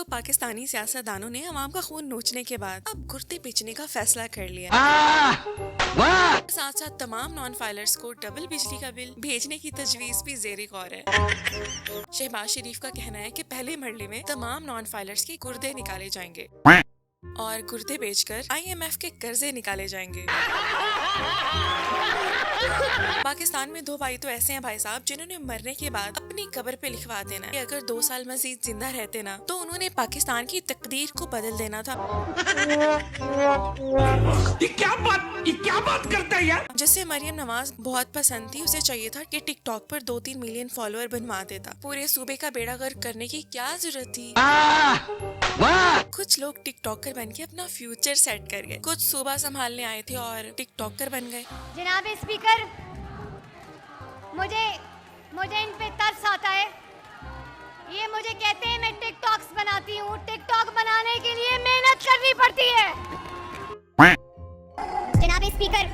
तो पाकिस्तानी सियासतदानों ने अवाम का खून नोचने के बाद अब कुर्ते बेचने का फैसला कर लिया। साथ साथ तमाम नॉन फाइलर्स को डबल बिजली का बिल भेजने की तजवीज भी ज़ेरे गौर है। शहबाज शरीफ का कहना है कि पहले मरले में तमाम नॉन फाइलर्स के गुर्दे निकाले जाएंगे और गुर्दे बेचकर IMF के कर्जे निकाले जाएंगे। पाकिस्तान में 2 भाई तो ऐसे हैं भाई साहब जिन्होंने मरने के बाद अपनी कब्र पे लिखवा देना है कि अगर 2 साल मजीद जिंदा रहते ना तो उन्होंने पाकिस्तान की तकदीर को बदल देना था। ये क्या बात करता है यार। जिसे मरियम नवाज बहुत पसंद थी, उसे चाहिए था कि टिकटॉक पर 2-3 मिलियन फॉलोअर बनवा देता। पूरे सूबे का बेड़ा गर्क करने की क्या जरूरत थी। कुछ लोग टिकटॉकर बन के अपना फ्यूचर सेट कर गए, कुछ सूबा संभालने आए थे और टिकटॉकर बन गए। जनाब स्पीकर, मुझे इन पे तरस आता है। ये मुझे कहते हैं मैं टिकटॉक्स बनाती हूँ। टिकटॉक बनाने के लिए मेहनत करनी पड़ती है। जनाब स्पीकर,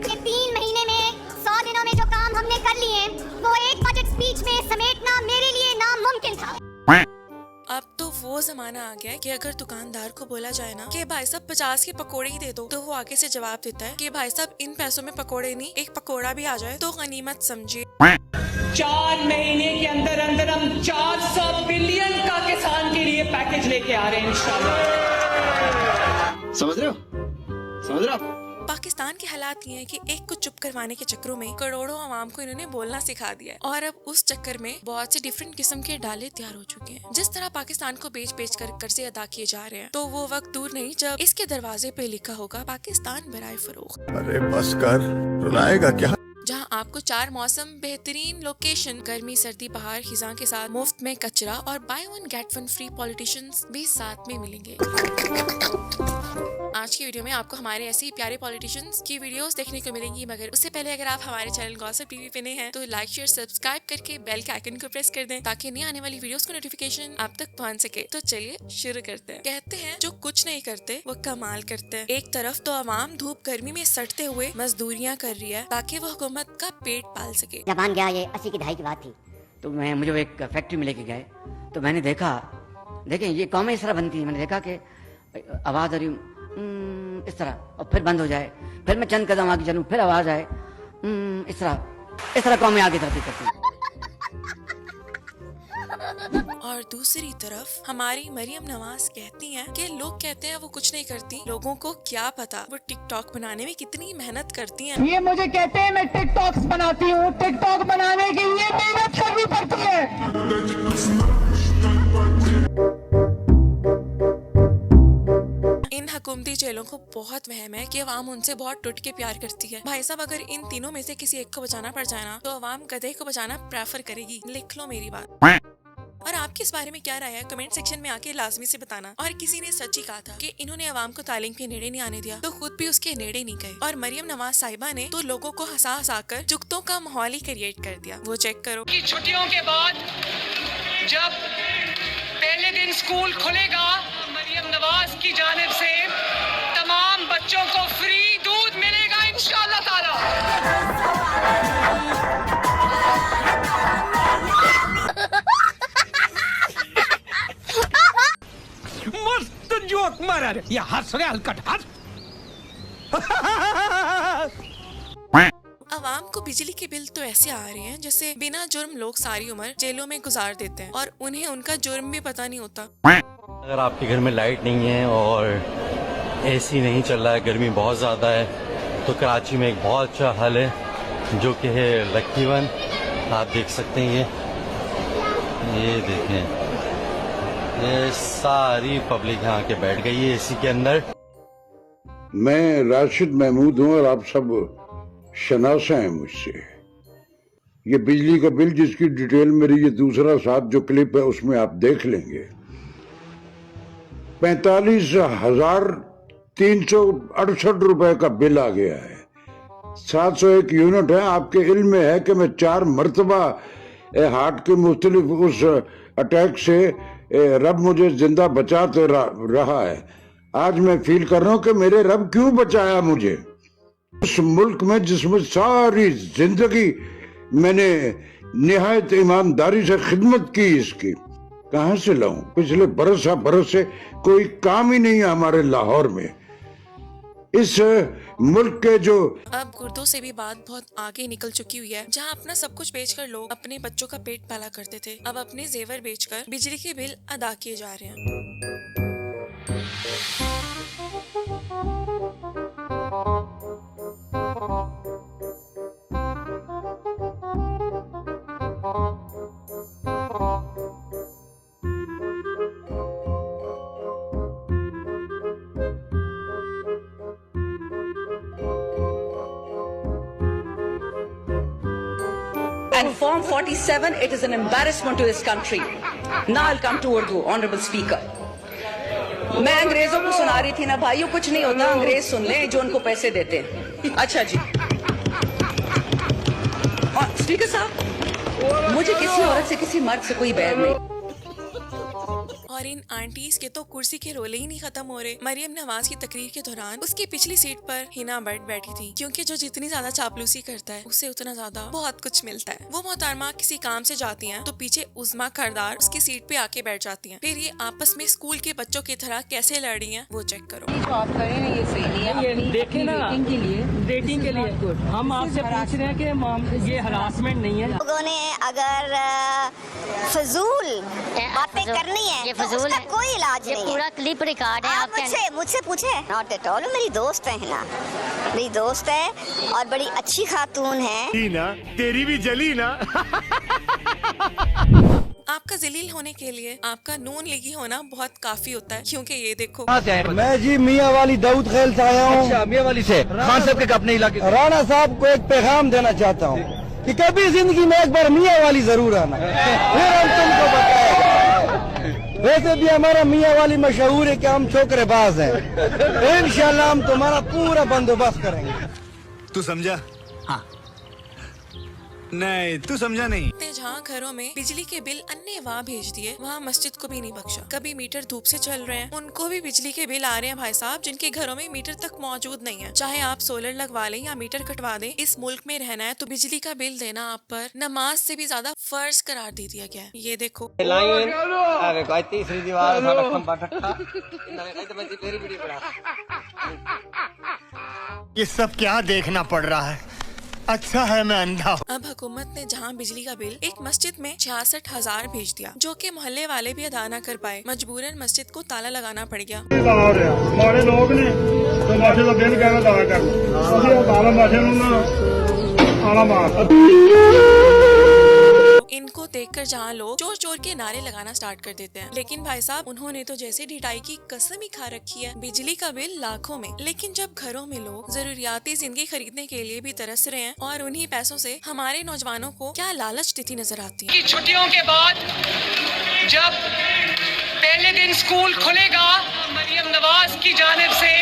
ये 3 महीने में 100 दिनों में जो काम हमने कर लिए वो एक बजट स्पीच में समेटना मेरे लिए नामुमकिन था। अब तो वो जमाना आ गया है कि अगर दुकानदार को बोला जाए ना कि भाई साहब 50 के पकोड़े ही दे दो, तो वो आगे से जवाब देता है कि भाई साहब इन पैसों में पकोड़े नहीं, एक पकोड़ा भी आ जाए तो गनीमत समझिए। 4 महीने के अंदर अंदर हम 400 बिलियन का किसान के लिए पैकेज लेके आ रहे हैं इंशाल्लाह। समझ रहे हो? पाकिस्तान के हालात ये हैं कि एक को चुप करवाने के चक्करों में करोड़ों आवाम को इन्होंने बोलना सिखा दिया है और अब उस चक्कर में बहुत से डिफरेंट किस्म के डाले तैयार हो चुके हैं। जिस तरह पाकिस्तान को बेच बेच कर कर्जे अदा किए जा रहे हैं, तो वो वक्त दूर नहीं जब इसके दरवाजे पे लिखा होगा पाकिस्तान बराए फरोख्त। अरे बस कर, रुलाएगा क्या। जहां आपको 4 मौसम, बेहतरीन लोकेशन, गर्मी, सर्दी, बहार, खिजां के साथ मुफ्त में कचरा और बाय 1 गेट 1 फ्री पॉलिटिशियंस भी साथ में मिलेंगे। आज की वीडियो में आपको हमारे ऐसे ही प्यारे पॉलिटिशियंस की वीडियोस देखने को मिलेंगी, मगर उससे पहले अगर आप हमारे चैनल गॉसिप टीवी पे नए हैं तो लाइक, शेयर, सब्सक्राइब करके बेल के आइकन को प्रेस कर दें ताकि नई आने वाली वीडियोस का नोटिफिकेशन आप तक पहुंच सके। तो चलिए शुरू करते हैं। कहते हैं जो कुछ नहीं करते वो कमाल करते हैं। एक तरफ तो आवाम धूप गर्मी में सड़ते हुए मजदूरियाँ कर रही है ताकि वो हुकूमत का पेट पाल सके। जापान गया, ये 80 की दहाई की बात थी, तो मुझे एक फैक्ट्री में लेके गए तो मैंने देखा, देखें ये कौमें इस तरह बनती है। मैंने देखा कि आवाज आ रही इस तरह और फिर बंद हो जाए, फिर मैं चंद कदम आगे चलूं, फिर आवाज आए इस तरह कौमें आगे तरक्की करती हैं। और दूसरी तरफ हमारी मरियम नवाज कहती हैं कि लोग कहते हैं वो कुछ नहीं करती, लोगों को क्या पता वो टिकटॉक बनाने में कितनी मेहनत करती हैं। ये मुझे कहते हैं मैं टिकटॉक्स बनाती हूँ। टिकटॉक बनाने के लिए मेहनत करनी पड़ती है। इन हुकूमती जेलों को बहुत वहम है कि अवाम उनसे बहुत टूट के प्यार करती है। भाई साहब अगर इन तीनों में से किसी एक को बचाना पड़ जाए ना तो अवाम गधे को बचाना प्रेफर करेगी। लिख लो मेरी बात। और आपके इस बारे में क्या राय है कमेंट सेक्शन में आके लाजमी से बताना। और किसी ने सच ही कहा था कि इन्होंने अवाम को तालीम के नेड़े नहीं आने दिया तो खुद भी उसके नेड़े नहीं गए। और मरियम नवाज साहिबा ने तो लोगों को हंसा हंसा कर जुगतों का माहौल ही क्रिएट कर दिया। वो चेक करो की छुट्टियों के बाद जब पहले दिन स्कूल खुलेगा, मरियम नवाज की जानिब से तमाम बच्चों को फ्री दूध मिलेगा इंशाअल्लाह ताला। मस्त जोक मारा रे, या हंस रे हलकट हंस। अवाम को बिजली के बिल तो ऐसे आ रहे हैं जैसे बिना जुर्म लोग सारी उम्र जेलों में गुजार देते हैं और उन्हें उनका जुर्म भी पता नहीं होता। अगर आपके घर में लाइट नहीं है और AC नहीं चल रहा है, गर्मी बहुत ज़्यादा है, तो कराची में एक बहुत अच्छा हल है जो कि है लकी वन। आप देख सकते हैं ये देखें, ये सारी पब्लिक यहाँ के बैठ गई है AC के अंदर। मैं राशिद महमूद हूँ और आप सब शनासा हैं मुझसे। ये बिजली का बिल जिसकी डिटेल मेरी ये दूसरा साथ जो क्लिप है उसमें आप देख लेंगे। 45,368 रुपए का बिल आ गया है। 701 यूनिट है। आपके इल्म में है कि मैं 4 मरतबा हार्ट के मुख्तलिफ उस अटैक से रब मुझे जिंदा बचाते रहा है। आज मैं फील कर रहा हूं कि मेरे रब क्यों बचाया मुझे। उस मुल्क में जिसमें सारी जिंदगी मैंने निहायत ईमानदारी से खिदमत की इसकी, कहाँ से लाऊं? पिछले बरस से कोई काम ही नहीं है हमारे लाहौर में। इस मुल्क के जो अब गुर्दों से भी बात बहुत आगे निकल चुकी हुई है। जहां अपना सब कुछ बेचकर लोग अपने बच्चों का पेट पाला करते थे, अब अपने जेवर बेचकर बिजली के बिल अदा किए जा रहे हैं। And Form 47, it is an embarrassment to this country. Now I'll come to Urdu, Honorable Speaker. मैं अंग्रेजों को सुना रही थी ना भाइयों, कुछ नहीं होता, अंग्रेज सुन लें जो उनको पैसे देते हैं। अच्छा जी। और स्पीकर साहब, मुझे किसी औरत से किसी मर्द से कोई बैर नहीं। और इन आंटीज के तो कुर्सी के रोले ही नहीं खत्म हो रहे। मरियम नवाज की तकरीर के दौरान उसकी पिछली सीट पर हिना भट्ट बैठी थी, क्योंकि जो जितनी ज्यादा चापलूसी करता है उससे उतना ज्यादा बहुत कुछ मिलता है। वो मोहतरमा किसी काम से जाती हैं तो पीछे उज़्मा करदार उसकी सीट पे आके बैठ जाती हैं। फिर ये आपस में स्कूल के बच्चों की तरह कैसे लड़ रही हैं वो चेक करो। आप करें ना, ये सही नहीं है। ये देखें ना, रेटिंग के लिए हम आपसे पूछ रहे हैं कि ये हरासमेंट नहीं है। लोगों ने अगर फजूल बातें करनी है तो उसका कोई इलाज नहीं है। पूरा क्लिप रिकॉर्ड है। आप मुझसे पूछे। नॉट एट ऑल, मेरी दोस्त है ना, मेरी दोस्त है और बड़ी अच्छी खातून है ना, तेरी भी जली ना। आपका जलील होने के लिए आपका नून लीगी होना बहुत काफी होता है, क्योंकि ये देखो। मैं जी मियाँ वाली दाऊद खेल से आया हूँ। अच्छा, मियाँ वाली से खान साहब के अपने इलाके। राणा साहब को एक पैगाम देना चाहता हूँ कि कभी जिंदगी में एक बार मियाँ वाली जरूर आना, फिर हम तुमको बताएंगे। वैसे भी हमारा मियाँ वाली मशहूर है कि हम छोकरेबाज हैं। इंशाल्लाह हम तुम्हारा पूरा बंदोबस्त करेंगे। तू समझा? हाँ। नहीं, तू समझा नहीं। जहाँ घरों में बिजली के बिल अन्य वाह भेज दिए, वहाँ मस्जिद को भी नहीं बख्शा। कभी मीटर धूप से चल रहे हैं, उनको भी बिजली के बिल आ रहे हैं भाई साहब, जिनके घरों में मीटर तक मौजूद नहीं है। चाहे आप सोलर लगवा लें या मीटर कटवा दें, इस मुल्क में रहना है तो बिजली का बिल देना आप पर नमाज से भी ज्यादा फर्ज करार दे दिया गया है। ये देखो। ये सब क्या देखना पड़ रहा है? अच्छा है मैं अंधा हूँ। अब हुकूमत ने जहां बिजली का बिल एक मस्जिद में 66,000 भेज दिया, जो कि मोहल्ले वाले भी अदा न कर पाए, मजबूरन मस्जिद को ताला लगाना पड़ गया। हमारे लोग ने तो माशे का बिल कहना अदा कर इनको देखकर जहाँ लोग जोर जोर के नारे लगाना स्टार्ट कर देते हैं, लेकिन भाई साहब उन्होंने तो जैसे ढिठाई की कसम ही खा रखी है। बिजली का बिल लाखों में, लेकिन जब घरों में लोग जरूरियाती जिंदगी खरीदने के लिए भी तरस रहे हैं, और उन्हीं पैसों से हमारे नौजवानों को क्या लालच देती नजर आती है। छुट्टियों के बाद जब पहले दिन स्कूल खुलेगा, मरियम नवाज की जानिब से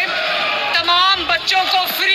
तमाम बच्चों को फ्री